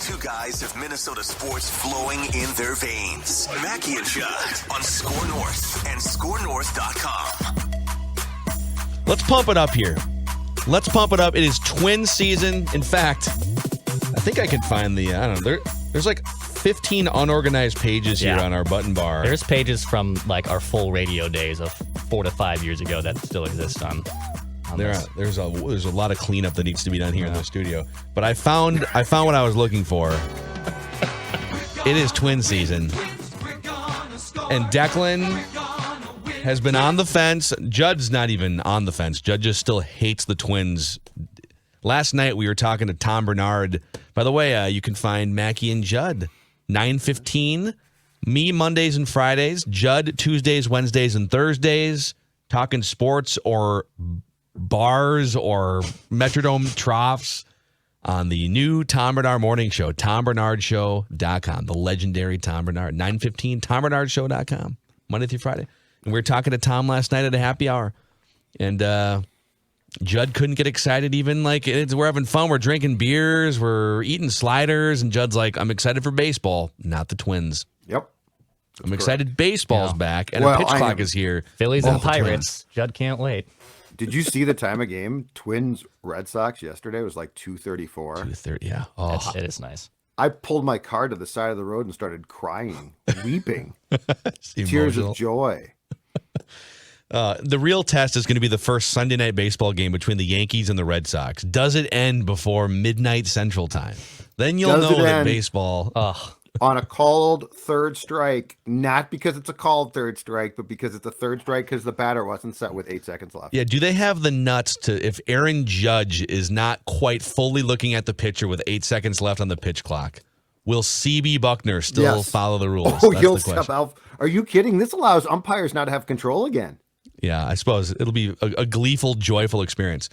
Two guys of Minnesota sports flowing in their veins. Mackie and Judd on SKOR North and SKORNorth.com. Let's pump it up here. Let's pump it up. It is twin season. In fact, I think I can find the, I don't know, there's like 15 unorganized pages here on our button bar. There's pages from like our full radio days of 4 to 5 years ago that still exist on There's a lot of cleanup that needs to be done here in the studio. But I found what I was looking for. It is twin season. And Declan has been on the fence. Judd's not even on the fence. Judd just still hates the Twins. Last night we were talking to Tom Bernard. By the way, you can find Mackie and Judd 9:15. Me Mondays and Fridays. Judd Tuesdays, Wednesdays, and Thursdays. Talking sports or bars or Metrodome troughs on the new Tom Bernard Morning Show, TomBernardShow.com. The legendary Tom Bernard, 9:15, TomBernardShow.com, Monday through Friday. And we were talking to Tom last night at a happy hour. And Judd couldn't get excited even. Like, we're having fun. We're drinking beers. We're eating sliders. And Judd's like, I'm excited for baseball, not the Twins. Yep. I'm excited baseball's back. And a pitch clock is here. Phillies and Pirates. Judd can't wait. Did you see the time of game? Twins Red Sox yesterday was like 2:34. 2:30, yeah. Oh, it is nice. I pulled my car to the side of the road and started crying, weeping, tears of joy. The real test is going to be the first Sunday night baseball game between the Yankees and the Red Sox. Does it end before midnight Central Time? Then you'll know that baseball. On a called third strike, not because it's a called third strike, but because it's a third strike because the batter wasn't set with 8 seconds left. Yeah, do they have the nuts to, if Aaron Judge is not quite fully looking at the pitcher with 8 seconds left on the pitch clock, will CB Buckner still follow the rules? Oh, he'll step out. Are you kidding? This allows umpires not to have control again. Yeah, I suppose it'll be a gleeful, joyful experience.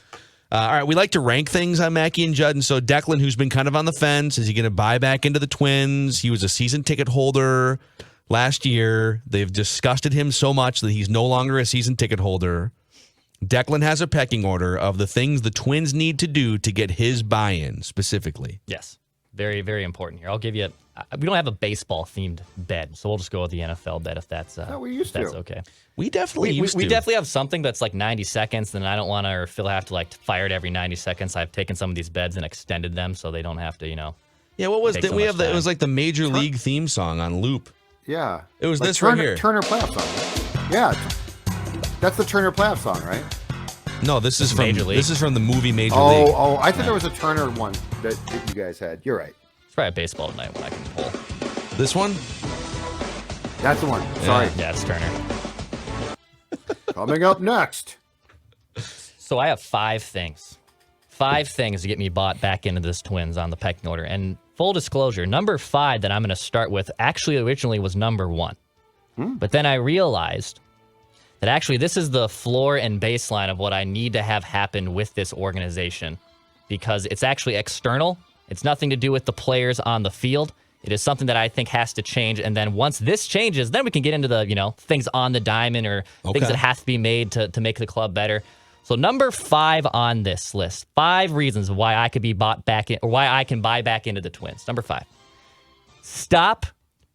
All right, we like to rank things on Mackie and Judd. And so Declan, who's been kind of on the fence, is he going to buy back into the Twins? He was a season ticket holder last year. They've disgusted him so much that he's no longer a season ticket holder. Declan has a pecking order of the things the Twins need to do to get his buy-in specifically. Yes, very, very important here. I'll give you we don't have a baseball-themed bed, so we'll just go with the NFL bed if that's okay. We definitely we definitely have something that's like 90 seconds, then I don't want to, or Phil have to like fire it every 90 seconds. I've taken some of these beds and extended them so they don't have to, Yeah, what was it? It was like the Major League theme song on loop. Yeah. It was like this right here. Turner playoff song. Yeah. That's the Turner playoff song, right? No, this is from Major League. This is from the movie Major League. Oh, I thought there was a Turner one that you guys had. You're right. It's probably baseball tonight when I can pull. This one? That's the one. Sorry. Yeah, it's Turner. Coming up next. So I have 5 things. 5 things to get me bought back into this Twins on the pecking order. And full disclosure, number 5 that I'm going to start with actually originally was number 1. But then I realized that actually this is the floor and baseline of what I need to have happen with this organization, because it's actually external. It's nothing to do with the players on the field. It is something that I think has to change. And then once this changes, then we can get into the, things on the diamond or things that have to be made to make the club better. So number 5 on this list, 5 reasons why I could be bought back in, or why I can buy back into the Twins. Number 5, stop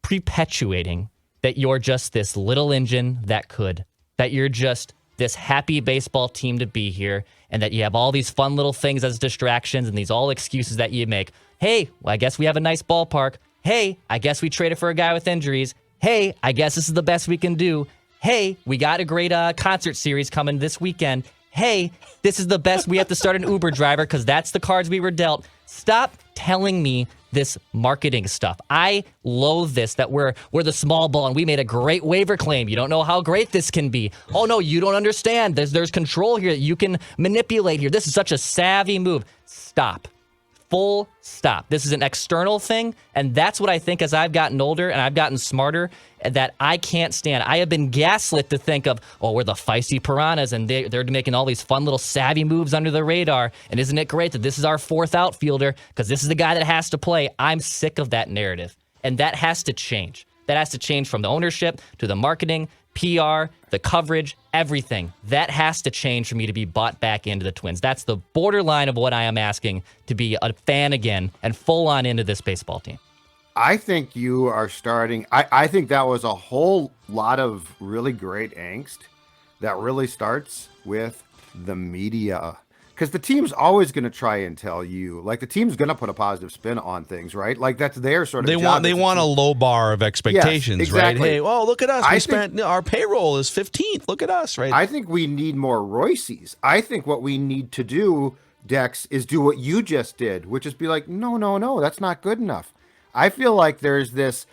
perpetuating that you're just this little engine that you're just this happy baseball team to be here, and that you have all these fun little things as distractions and these all excuses that you make. Hey, well, I guess we have a nice ballpark. Hey, I guess we traded for a guy with injuries. Hey, I guess this is the best we can do. Hey, we got a great concert series coming this weekend. Hey, this is the best. We have to start an Uber driver because that's the cards we were dealt. Stop telling me this marketing stuff. I loathe this, that we're the small ball and we made a great waiver claim. You don't know how great this can be. Oh, no, you don't understand. There's control here that you can manipulate here. This is such a savvy move. Stop. Full stop. This is an external thing, and that's what I think as I've gotten older and I've gotten smarter that I can't stand. I have been gaslit to think of, we're the feisty piranhas, and they're making all these fun little savvy moves under the radar, and isn't it great that this is our 4th outfielder because this is the guy that has to play. I'm sick of that narrative, and that has to change. That has to change from the ownership to the marketing. PR, the coverage, everything. That has to change for me to be bought back into the Twins. That's the borderline of what I am asking to be a fan again and full on into this baseball team. I think you are starting. I think that was a whole lot of really great angst that really starts with the media. Because the team's always going to try and tell you, like the team's going to put a positive spin on things, right? Like that's their sort of job. They want a low bar of expectations, yes, exactly. right? Hey, well, look at us. Our payroll is 15th. Look at us, right? I think we need more Royces. I think what we need to do, Dex, is do what you just did, which is be like, no, that's not good enough. I feel like there's this.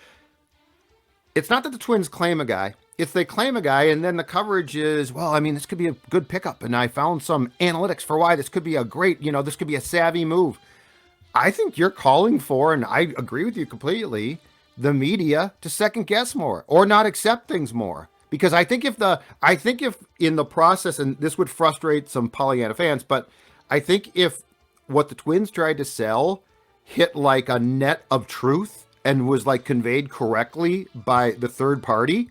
It's not that the Twins claim a guy. If they claim a guy and then the coverage is, well, I mean, this could be a good pickup. And I found some analytics for why this could be a great, this could be a savvy move. I think you're calling for, and I agree with you completely, the media to second guess more or not accept things more. Because I think if in the process, and this would frustrate some Pollyanna fans, but I think if what the Twins tried to sell hit like a net of truth and was like conveyed correctly by the third party,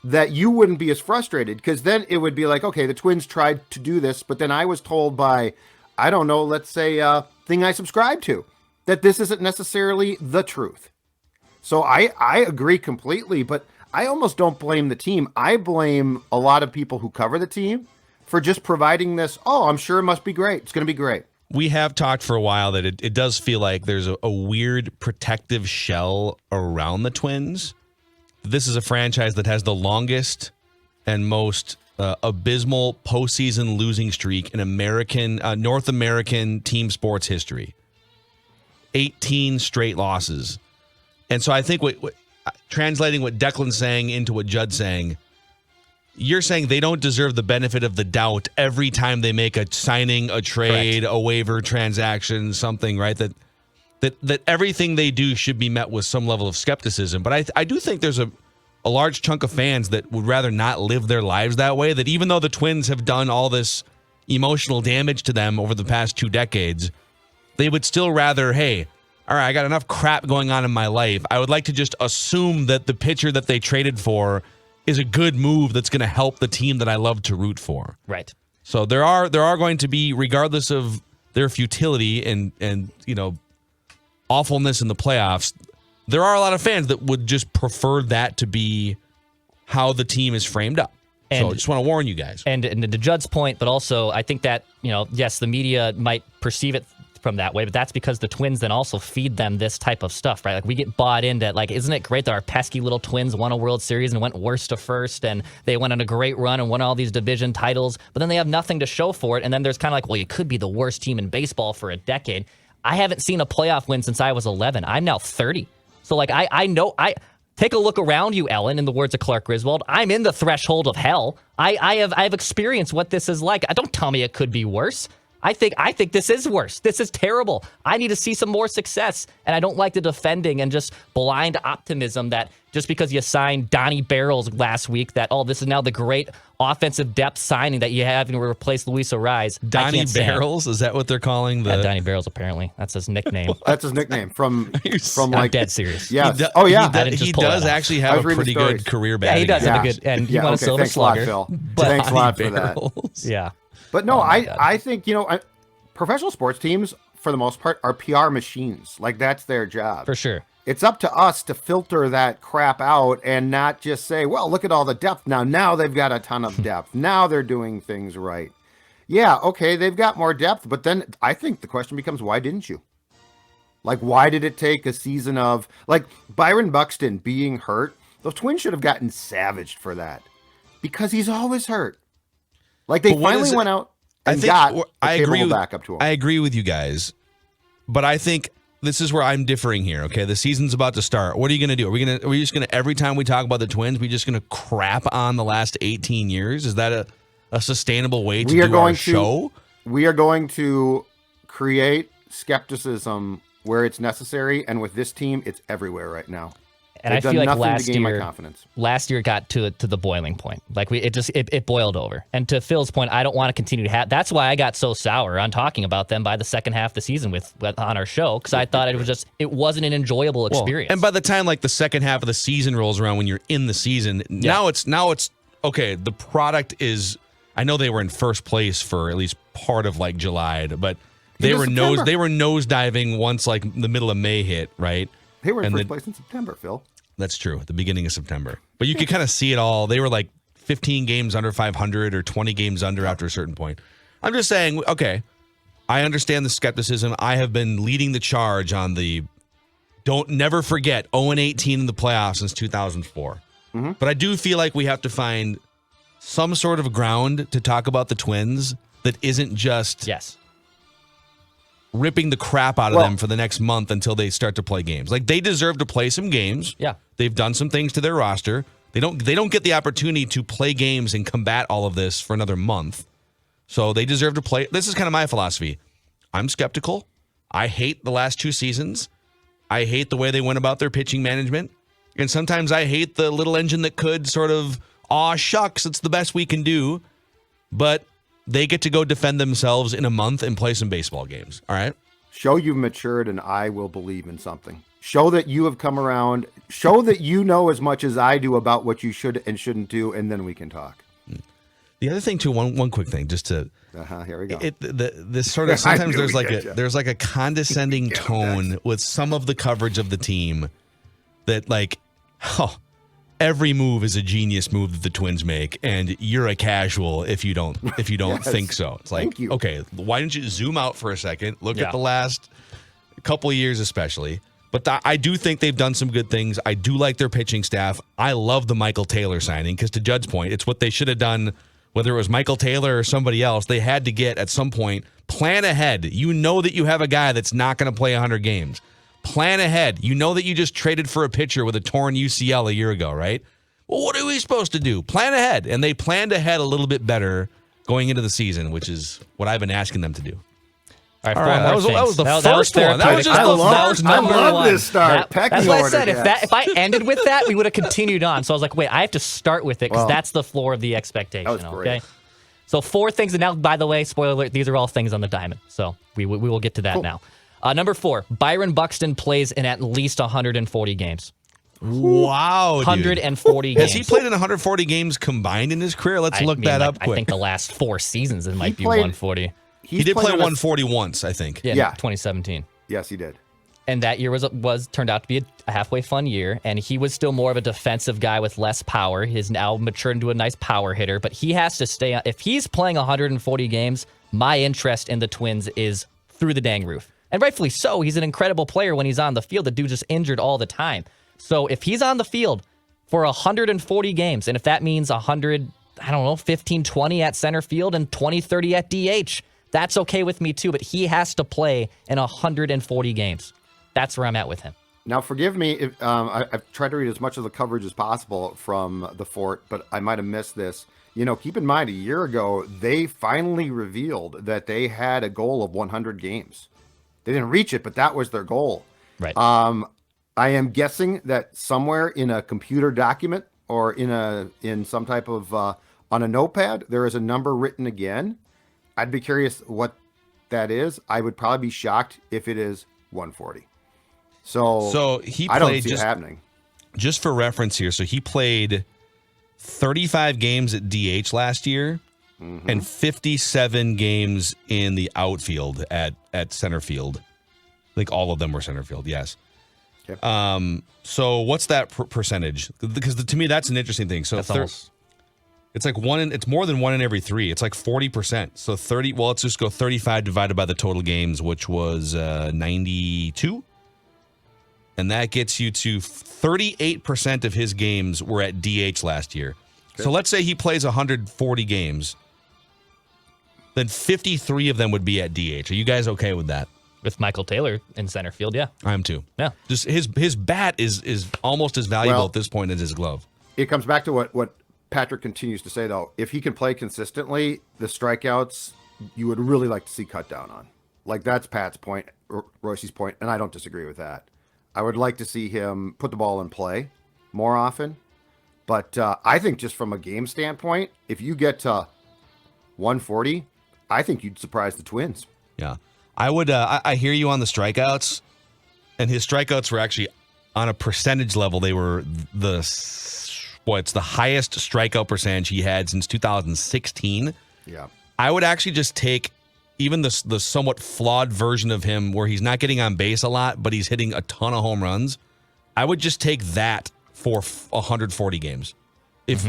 that you wouldn't be as frustrated, because then it would be like, okay, the Twins tried to do this, but then I was told by, I don't know, let's say a thing I subscribe to, that this isn't necessarily the truth. So I agree completely, but I almost don't blame the team. I blame a lot of people who cover the team for just providing this, I'm sure it must be great. It's going to be great. We have talked for a while that it does feel like there's a weird protective shell around the Twins. This is a franchise that has the longest and most abysmal postseason losing streak in North American team sports history. 18 straight losses. And so I think what translating what Declan's saying into what Judd's saying, you're saying they don't deserve the benefit of the doubt every time they make a signing, a trade, correct, a waiver transaction, something, right? That everything they do should be met with some level of skepticism. But I do think there's a large chunk of fans that would rather not live their lives that way, that even though the Twins have done all this emotional damage to them over the past 2 decades, they would still rather, hey, all right, I got enough crap going on in my life. I would like to just assume that the pitcher that they traded for is a good move that's going to help the team that I love to root for. Right. So there are going to be, regardless of their futility and awfulness in the playoffs, there are a lot of fans that would just prefer that to be how the team is framed up. So I just want to warn you guys. And to Judd's point, but also I think that, yes, the media might perceive it from that way, but that's because the Twins then also feed them this type of stuff, right? Like we get bought into, like, isn't it great that our pesky little Twins won a World Series and went worst to first, and they went on a great run and won all these division titles, but then they have nothing to show for it, and then there's kind of like, well, you could be the worst team in baseball for a decade. I haven't seen a playoff win since I was 11. I'm now 30. So, like, I know, take a look around you, Ellen, in the words of Clark Griswold. I'm in the threshold of hell. I have experienced what this is like. Don't tell me it could be worse. I think this is worse. This is terrible. I need to see some more success. And I don't like the defending and just blind optimism that just because you signed Donnie Barrels last week, that, this is now the great offensive depth signing that you have to replace Luis Arraez. Donnie Barrels? Is that what they're calling the... Yeah, Donnie Barrels, apparently. That's his nickname. That's his nickname from I'm like... dead serious. Yeah. He does actually have a pretty good career batting. Yeah, he does have a good... And he won a Silver Slugger. Thanks a lot for that. Yeah. But no, I think, professional sports teams, for the most part, are PR machines. Like, that's their job. For sure. It's up to us to filter that crap out and not just say, well, look at all the depth now. Now they've got a ton of depth. Now they're doing things right. Yeah, okay, they've got more depth, but then I think the question becomes, why didn't you? Like, why did it take a season of, like, Byron Buxton being hurt? Those Twins should have gotten savaged for that because he's always hurt. Like, they finally went out and got a capable backup to him. I agree with you guys, but I think this is where I'm differing here. Okay, the season's about to start. What are you going to do? Are we just going to, every time we talk about the Twins, we just going to crap on the last 18 years? Is that a sustainable way to do our show? We are going to create skepticism where it's necessary, and with this team, it's everywhere right now. And I feel like last year got to the boiling point. Like it boiled over. And to Phil's point, I don't want to continue to have. That's why I got so sour on talking about them by the second half of the season on our show, because I thought it wasn't an enjoyable experience. And by the time like the second half of the season rolls around, when you're in the season, now it's okay, the product is. I know they were in first place for at least part of like July, but they were nosediving once like the middle of May hit, right? They were in first place in September, Phil. That's true, the beginning of September. But you could kind of see it all. They were like 15 games under 500 or 20 games under after a certain point. I'm just saying, okay, I understand the skepticism. I have been leading the charge on the never forget 0-18 in the playoffs since 2004. Mm-hmm. But I do feel like we have to find some sort of ground to talk about the Twins that isn't just ripping the crap out of them for the next month until they start to play games. Like, they deserve to play some games. Yeah. They've done some things to their roster. They don't get the opportunity to play games and combat all of this for another month. So they deserve to play. This is kind of my philosophy. I'm skeptical. I hate the last 2 seasons. I hate the way they went about their pitching management. And sometimes I hate the little engine that could sort of, aw, shucks, it's the best we can do. But they get to go defend themselves in a month and play some baseball games. All right? Show you've matured and I will believe in something. Show that you have come around. Show that you know as much as I do about what you should and shouldn't do, and then we can talk. The other thing, too, one quick thing, just to... Here we go. This sort of... Sometimes there's like a condescending tone with some of the coverage of the team that, like, every move is a genius move that the Twins make, and you're a casual if you don't think so. It's like, okay, why don't you zoom out for a second, look at the last couple of years especially. But I do think they've done some good things. I do like their pitching staff. I love the Michael Taylor signing because, to Judd's point, it's what they should have done, whether it was Michael Taylor or somebody else. They had to get, at some point, plan ahead. You know that you have a guy that's not going to play 100 games. Plan ahead. You know that you just traded for a pitcher with a torn UCL a year ago, right? Well, what are we supposed to do? Plan ahead. And they planned ahead a little bit better going into the season, which is what I've been asking them to do. All right, that was the first one. That was just number one. I love this start. That's what I said. If I ended with that, we would have continued on. So I was like, wait, I have to start with it because that's the floor of the expectation. That was great. Okay. So 4 things, and now, by the way, spoiler alert, these are all things on the diamond. So we will get to that now. Number 4, Byron Buxton plays in at least 140 games. Wow, 140 games. Has he played in 140 games combined in his career? Let's look that up quick. I think the last 4 seasons it might be 140. He did play 140 once, I think. Yeah, 2017. Yes, he did. And that year turned out to be a halfway fun year, and he was still more of a defensive guy with less power. He's now matured into a nice power hitter, but he has to stay on. If he's playing 140 games, my interest in the Twins is through the dang roof. And rightfully so. He's an incredible player when he's on the field. The dude's just injured all the time. So if he's on the field for 140 games, and if that means 15, 20 at center field and 20, 30 at DH, that's okay with me too. But he has to play in 140 games. That's where I'm at with him. Now, forgive me if I've tried to read as much of the coverage as possible from the Fort, but I might have missed this. You know, keep in mind, a year ago, they finally revealed that they had a goal of 100 games. They didn't reach it, but that was their goal. Right. I am guessing that somewhere in a computer document or in some type of on a notepad, there is a number written again. I'd be curious what that is. I would probably be shocked if it is 140. So he played, I don't see it happening. Just for reference here, so he played 35 games at DH last year and 57 games in the outfield at center field. I think all of them were center field, yes. Okay. So what's that percentage? Because to me, that's an interesting thing. So it's like it's more than 1 in every 3. It's like 40%. So 30. Well, let's just go 35 divided by the total games, which was 92. And that gets you to 38% of his games were at DH last year. Okay. So let's say he plays 140 games. Then 53 of them would be at DH. Are you guys okay with that? With Michael Taylor in center field, yeah. I am too. Yeah. Just his bat is almost as valuable at this point as his glove. It comes back to what Patrick continues to say, though. If he can play consistently, the strikeouts you would really like to see cut down on. Like, that's Pat's point, Royce's point, and I don't disagree with that. I would like to see him put the ball in play more often. But I think just from a game standpoint, if you get to 140, I think you'd surprise the Twins. Yeah. I would. I hear you on the strikeouts, and his strikeouts were actually on a percentage level. They were it's the highest strikeout percentage he had since 2016. Yeah. I would actually just take even the somewhat flawed version of him where he's not getting on base a lot, but he's hitting a ton of home runs. I would just take that for 140 games. If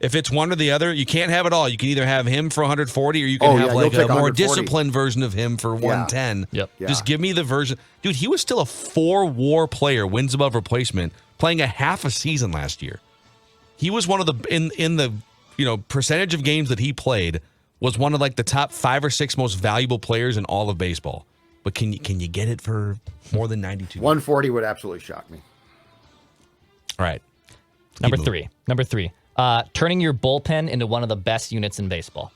if it's one or the other, you can't have it all. You can either have him for 140 or you can have like a more disciplined version of him for 110. Yep. Yeah. Just give me the version. Dude, he was still a 4-WAR player, wins above replacement, playing a half a season last year. He was one of the in the percentage of games that he played was one of like the top 5 or 6 most valuable players in all of baseball. But can you get it for more than 92? 140 would absolutely shock me. All right. Number three. Turning your bullpen into one of the best units in baseball.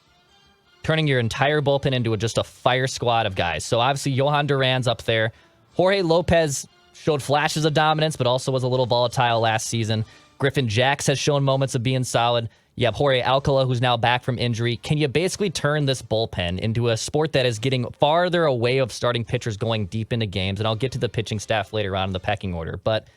Turning your entire bullpen into just a fire squad of guys. So obviously Johan Duran's up there. Jorge Lopez showed flashes of dominance, but also was a little volatile last season. Griffin Jax has shown moments of being solid. You have Jorge Alcala, who's now back from injury. Can you basically turn this bullpen into a sport that is getting farther away of starting pitchers going deep into games? And I'll get to the pitching staff later on in the pecking order. But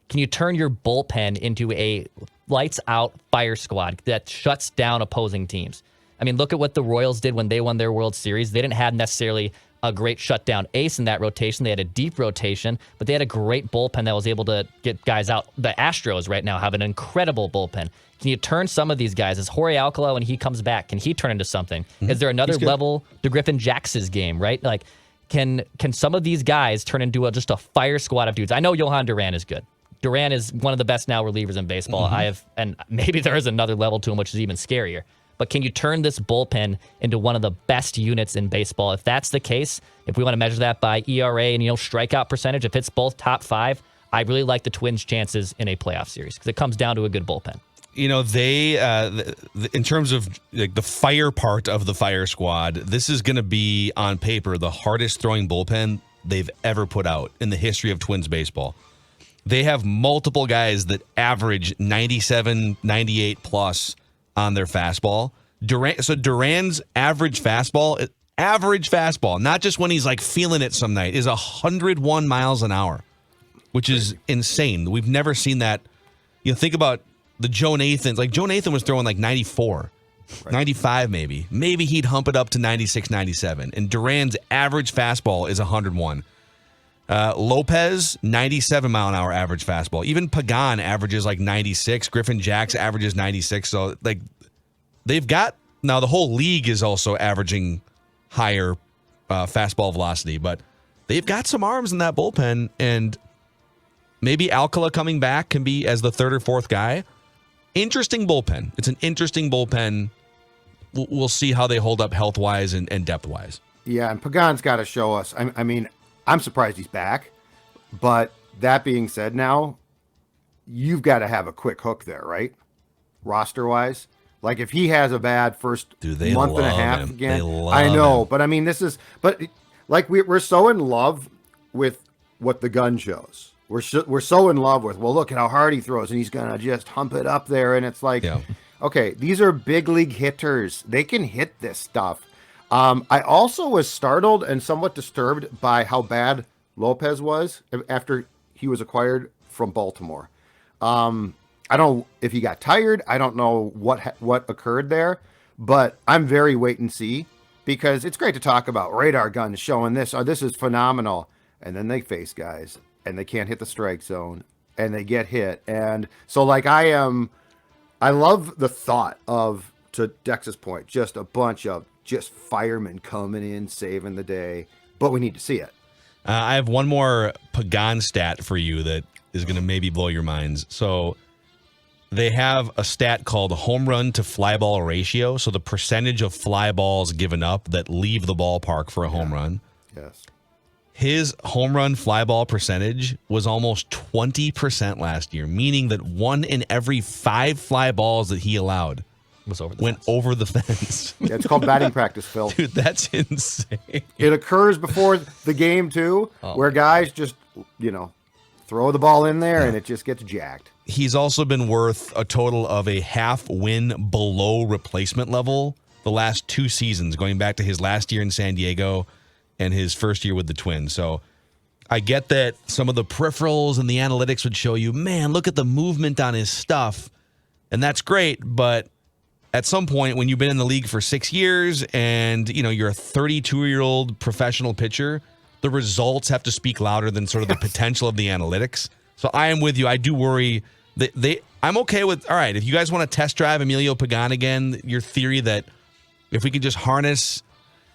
can you turn your bullpen into a lights-out fire squad that shuts down opposing teams? I mean, look at what the Royals did when they won their World Series. They didn't have necessarily a great shutdown ace in that rotation. They had a deep rotation, but they had a great bullpen that was able to get guys out. The Astros right now have an incredible bullpen. Can you turn some of these guys? Is Jorge Alcala, when he comes back, can he turn into something? Is there another level to Griffin Jax's game, right? Like, can some of these guys turn into just a fire squad of dudes? I know Johan Duran is good. Duran is one of the best now relievers in baseball. And maybe there is another level to him, which is even scarier. But can you turn this bullpen into one of the best units in baseball? If that's the case, if we want to measure that by ERA and strikeout percentage, if it's both top 5, I really like the Twins' chances in a playoff series because it comes down to a good bullpen. They in terms of like the fire part of the fire squad, this is going to be on paper the hardest throwing bullpen they've ever put out in the history of Twins baseball. They have multiple guys that average 97, 98 plus on their fastball. Duran's average fastball, not just when he's like feeling it some night, is 101 miles an hour, which is insane. We've never seen that. Think about the Joe Nathans. Like Joe Nathan was throwing like 94, 95 maybe. Maybe he'd hump it up to 96, 97. And Duran's average fastball is 101. Lopez, 97 mile an hour average fastball. Even Pagan averages like 96. Griffin Jax averages 96. So like they've got, now the whole league is also averaging higher fastball velocity, but they've got some arms in that bullpen, and maybe Alcala coming back can be as the third or fourth guy. Interesting bullpen. It's an interesting bullpen. We'll see how they hold up health-wise and depth-wise. Yeah, and Pagan's got to show us. I mean, I'm surprised he's back, but that being said, now you've got to have a quick hook there, right? Roster-wise, like if he has a bad first month and a half again, I know, but I mean, but like we're so in love with what the gun shows. We're so in love with, well, look at how hard he throws, and he's gonna just hump it up there, and it's like, okay, these are big league hitters. They can hit this stuff. I also was startled and somewhat disturbed by how bad Lopez was after he was acquired from Baltimore. I don't know if he got tired. I don't know what occurred there, but I'm very wait and see, because it's great to talk about radar guns showing this, or this is phenomenal. And then they face guys and they can't hit the strike zone and they get hit. And so like I love the thought of, to Dex's point, just a bunch of just firemen coming in, saving the day, but we need to see it. I have one more Pagan stat for you that is going to maybe blow your minds. So they have a stat called home run to fly ball ratio. So the percentage of fly balls given up that leave the ballpark for a home run. Yes. His home run fly ball percentage was almost 20% last year, meaning that 1 in every 5 fly balls that he allowed went over the fence. Yeah, it's called batting practice, Phil. Dude, that's insane. It occurs before the game, too, where guys just, throw the ball in there and it just gets jacked. He's also been worth a total of a half win below replacement level the last 2 seasons, going back to his last year in San Diego and his first year with the Twins. So I get that some of the peripherals and the analytics would show you, man, look at the movement on his stuff. And that's great, but at some point when you've been in the league for 6 years and, you're a 32-year-old professional pitcher, the results have to speak louder than sort of the potential of the analytics. So I am with you. I do worry that I'm okay with, all right, if you guys want to test drive Emilio Pagan again, your theory that if we can just harness,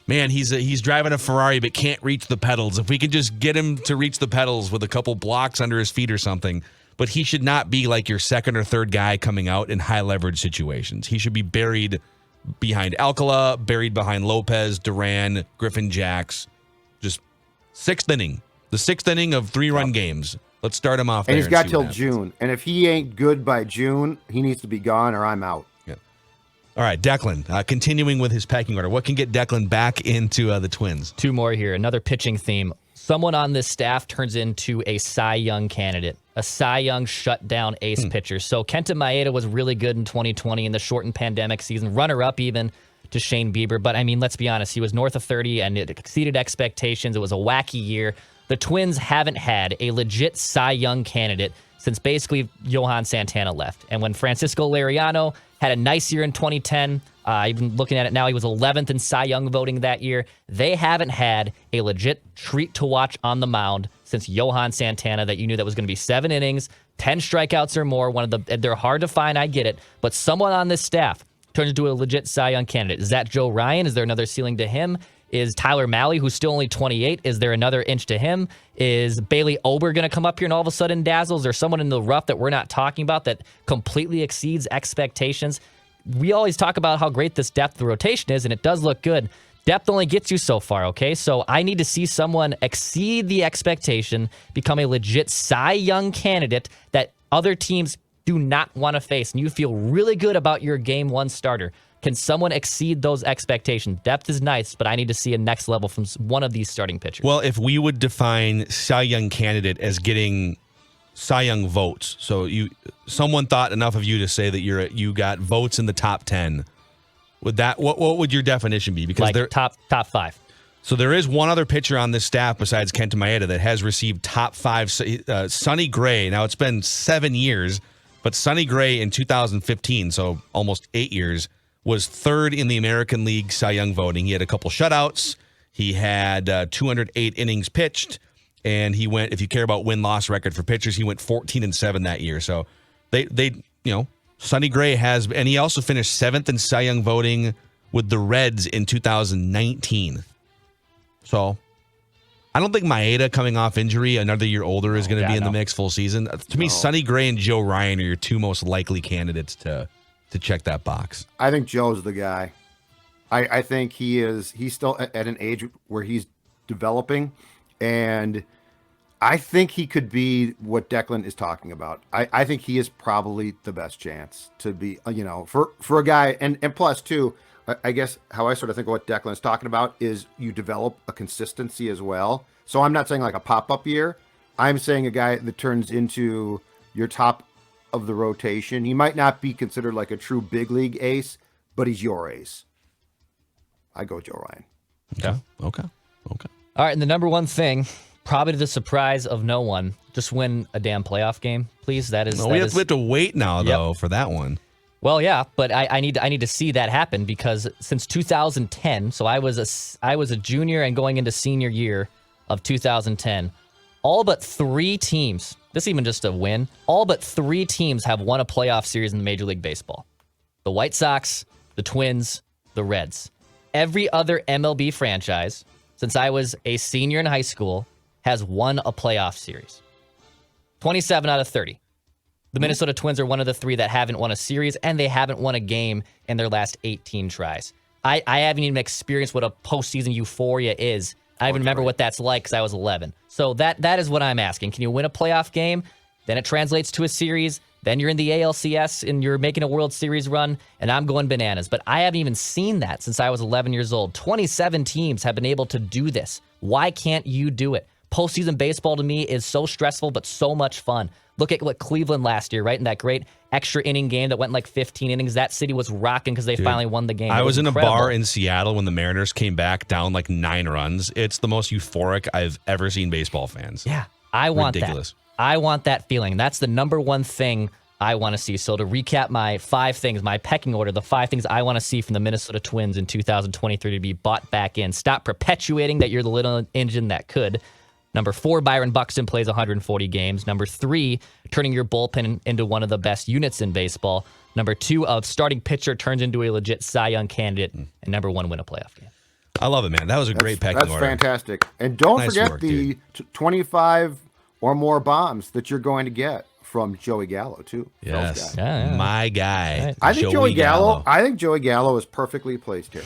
man, he's driving a Ferrari but can't reach the pedals. If we can just get him to reach the pedals with a couple blocks under his feet or something, but he should not be like your second or third guy coming out in high leverage situations. He should be buried behind Alcala, buried behind Lopez, Duran, Griffin Jacks. Just sixth inning. The sixth inning of 3-run games. Let's start him off there. And he's got see till what happens. June. And if he ain't good by June, he needs to be gone or I'm out. Yeah. All right, Declan, continuing with his pecking order. What can get Declan back into the Twins? 2 more here. Another pitching theme. Someone on this staff turns into a Cy Young candidate, a Cy Young shutdown ace pitcher. So Kenta Maeda was really good in 2020 in the shortened pandemic season, runner-up even to Shane Bieber. But, I mean, let's be honest, he was north of 30, and it exceeded expectations. It was a wacky year. The Twins haven't had a legit Cy Young candidate since basically Johan Santana left. And when Francisco Liriano had a nice year in 2010, even looking at it now, he was 11th in Cy Young voting that year. They haven't had a legit treat to watch on the mound since Johan Santana that you knew that was going to be 7 innings, 10 strikeouts or more. They're hard to find, I get it. But someone on this staff turns into a legit Cy Young candidate. Is that Joe Ryan? Is there another ceiling to him? Is Tyler Mahle, who's still only 28, is there another inch to him? Is Bailey Ober going to come up here and all of a sudden dazzles? Or someone in the rough that we're not talking about that completely exceeds expectations? We always talk about how great this depth of the rotation is, and it does look good. Depth only gets you so far, okay? So I need to see someone exceed the expectation, become a legit Cy Young candidate that other teams do not want to face, and you feel really good about your Game 1 starter. Can someone exceed those expectations? Depth is nice, but I need to see a next level from one of these starting pitchers. Well, if we would define Cy Young candidate as getting Cy Young votes, so someone thought enough of you to say that you got votes in the top 10. Would that what would your definition be? Because like they're top 5. So there is one other pitcher on this staff besides Kenta Maeda that has received top 5. Sonny Gray. Now it's been 7 years, but Sonny Gray in 2015, so almost 8 years, was 3rd in the American League Cy Young voting. He had a couple shutouts. He had 208 innings pitched, and he went, if you care about win-loss record for pitchers, he went 14-7 that year. So Sonny Gray has, and he also finished 7th in Cy Young voting with the Reds in 2019. So I don't think Maeda, coming off injury, another year older, is going to be in the mix full season. To me, Sonny Gray and Joe Ryan are your 2 most likely candidates to check that box. I think Joe's the guy. I think he's still at an age where he's developing, and I think he could be what Declan is talking about. I think he is probably the best chance to be, for a guy, and plus too, I guess how I sort of think of what Declan is talking about is you develop a consistency as well. So I'm not saying like a pop-up year. I'm saying a guy that turns into your top of the rotation. He might not be considered like a true big league ace, but he's your ace. I go Joe Ryan. Okay. All right, and the number one thing, probably to the surprise of no one, just win a damn playoff game, please. We have to wait now, though, for that one. Well, yeah, but I need to see that happen because since 2010, so I was a junior and going into senior year of 2010, all but 3 teams, this isn't even just a win, all but 3 teams have won a playoff series in the Major League Baseball. The White Sox, the Twins, the Reds. Every other MLB franchise, since I was a senior in high school, has won a playoff series. 27 out of 30. The Minnesota Twins are one of the 3 that haven't won a series, and they haven't won a game in their last 18 tries. I haven't even experienced what a postseason euphoria is. I even remember what that's like because I was 11. So that is what I'm asking. Can you win a playoff game? Then it translates to a series. Then you're in the ALCS and you're making a World Series run, and I'm going bananas. But I haven't even seen that since I was 11 years old. 27 teams have been able to do this. Why can't you do it? Postseason baseball to me is so stressful, but so much fun. Look at what Cleveland last year, right? In that great extra inning game that went like 15 innings. That city was rocking because they finally won the game. I was in incredible. a bar in Seattle when the Mariners came back down like 9 runs. It's the most euphoric I've ever seen baseball fans. Yeah, I want Ridiculous. that. I want that feeling. That's the number one thing I want to see. So to recap my 5 things, my pecking order, the 5 things I want to see from the Minnesota Twins in 2023 to be bought back in. Stop perpetuating that you're the little engine that could. Number 4, Byron Buxton plays 140 games. Number 3, turning your bullpen into one of the best units in baseball. Number 2, a starting pitcher turns into a legit Cy Young candidate. And number 1, win a playoff game. I love it, man. That was a great pecking order. That's fantastic. And don't Nice forget work, the 25 or more bombs that you're going to get from Joey Gallo, too. Yes. Yeah. My guy. Right. I think Joey Gallo is perfectly placed here.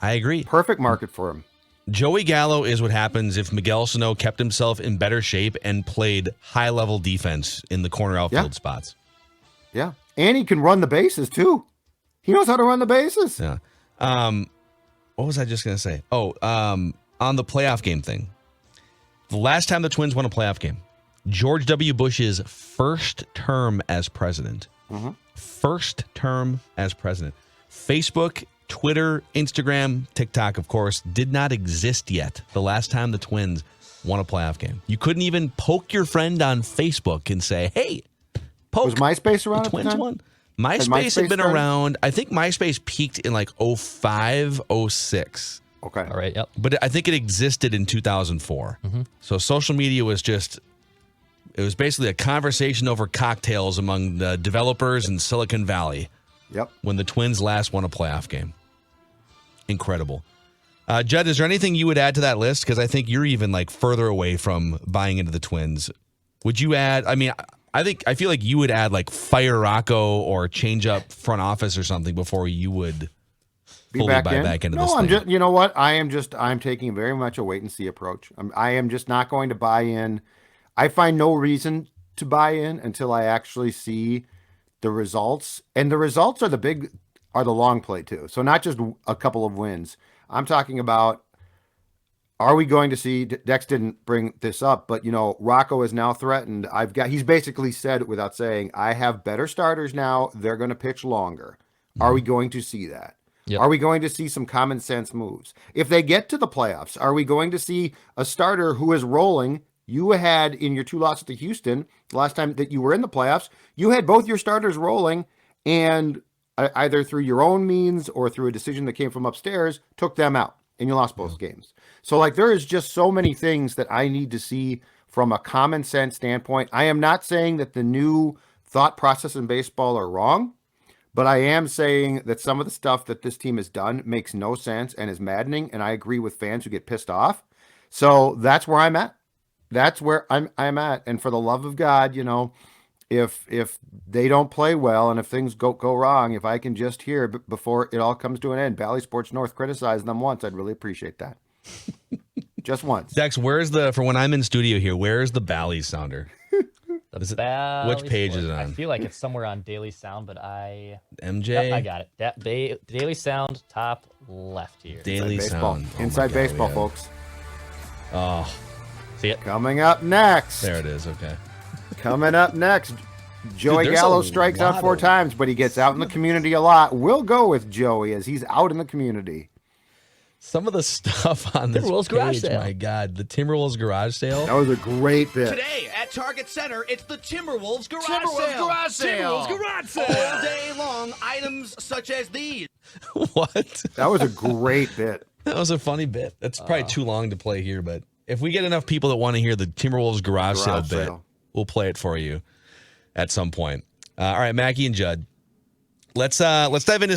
I agree. Perfect market for him. Joey Gallo is what happens if Miguel Sano kept himself in better shape and played high-level defense in the corner outfield spots. Yeah. And he can run the bases, too. He knows how to run the bases. Yeah. What was I just going to say? On the playoff game thing. The last time the Twins won a playoff game, George W. Bush's first term as president. Mm-hmm. First term as president. Facebook, Twitter, Instagram, TikTok, of course, did not exist yet the last time the Twins won a playoff game. You couldn't even poke your friend on Facebook and say, hey, poke. Was MySpace around the at the Twins time? won. MySpace had been started? around. I think MySpace peaked in like 05, 06. Okay. All right, yep. But I think it existed in 2004. Mm-hmm. So social media was just, it was basically a conversation over cocktails among the developers in Silicon Valley. Yep. When the Twins last won a playoff game. Incredible. Judd, is there anything you would add to that list? Because I think you're even like further away from buying into the Twins. Would you add, I feel like you would add like fire Rocco or change up front office or something before you would fully buy back into this thing. You know what? I'm taking very much a wait and see approach. I am just not going to buy in. I find no reason to buy in until I actually see the results. And the results are the long play too. So not just a couple of wins. I'm talking about, are we going to see, Dex didn't bring this up, but Rocco is now threatened. He's basically said it without saying, I have better starters now. They're going to pitch longer. Are we going to see that? Yep. Are we going to see some common sense moves? If they get to the playoffs, are we going to see a starter who is rolling? You had in your 2 losses to Houston, the last time that you were in the playoffs, you had both your starters rolling, and either through your own means or through a decision that came from upstairs, took them out, and you lost both games. So there is just so many things that I need to see from a common sense standpoint. I am not saying that the new thought process in baseball are wrong, but I am saying that some of the stuff that this team has done makes no sense and is maddening, and I agree with fans who get pissed off. So that's where I'm at. That's where I'm at. And for the love of God, if they don't play well and if things go wrong, if I can just hear before it all comes to an end, Bally Sports North criticized them once, I'd really appreciate that. Just once. Dex, for when I'm in studio here, where's the Bally sounder? Which page is it on? I feel like it's somewhere on Daily Sound, but MJ? Yep, I got it. Daily Sound, top left here. Daily Sound. Inside baseball, folks. Oh. See it? Coming up next. There it is. Okay. Coming up next. Joey Dude, Gallo strikes out 4 times, but he gets out in the community a lot. We'll go with Joey as he's out in the community. Some of the stuff on this Timberwolves garage page, sale. my God, the Timberwolves garage sale. That was a great bit. Today at Target Center, it's the Timberwolves Garage Sale. Timberwolves Garage Sale. All day long, items such as these. What? That was a great bit. That was a funny bit. That's probably too long to play here, but if we get enough people that want to hear the Timberwolves garage sale bit, we'll play it for you at some point. All right, Mackie and Judd. Let's dive into